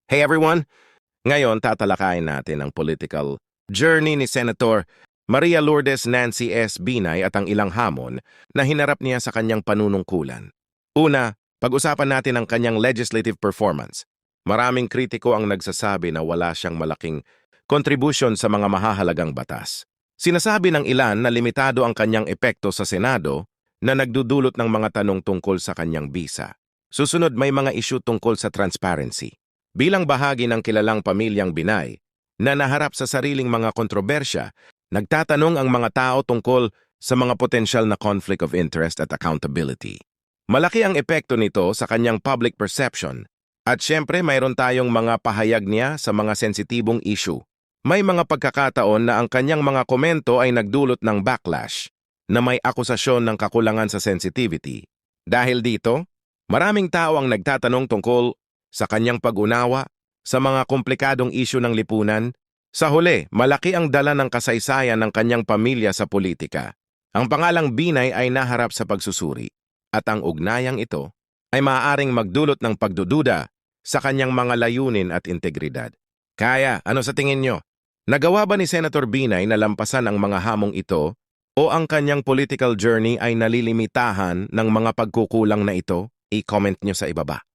Hey everyone! Ngayon tatalakayin natin ang political journey ni Senator Maria Lourdes Nancy S. Binay at ang ilang hamon na hinarap niya sa kanyang panunungkulan. Una, pag-usapan natin ang kanyang legislative performance. Maraming kritiko ang nagsasabi na wala siyang malaking contribution sa mga mahahalagang batas. Sinasabi ng ilan na limitado ang kanyang epekto sa Senado na nagdudulot ng mga tanong tungkol sa kanyang bisa. Susunod, may mga issue tungkol sa transparency. Bilang bahagi ng kilalang pamilyang Binay na naharap sa sariling mga kontrobersya, nagtatanong ang mga tao tungkol sa mga potensyal na conflict of interest at accountability. Malaki ang epekto nito sa kanyang public perception at syempre mayroon tayong mga pahayag niya sa mga sensitibong issue. May mga pagkakataon na ang kanyang mga komento ay nagdulot ng backlash na may akusasyon ng kakulangan sa sensitivity. Dahil dito, maraming tao ang nagtatanong tungkol sa kanyang pag-unawa sa mga komplikadong isyu ng lipunan. Sa huli, malaki ang dala ng kasaysayan ng kanyang pamilya sa politika. Ang pangalang Binay ay naharap sa pagsusuri, at ang ugnayang ito ay maaaring magdulot ng pagdududa sa kanyang mga layunin at integridad. Kaya, ano sa tingin nyo? Nagawa ba ni Senator Binay na lampasan ang mga hamong ito o ang kanyang political journey ay nalilimitahan ng mga pagkukulang na ito? I-comment nyo sa ibaba.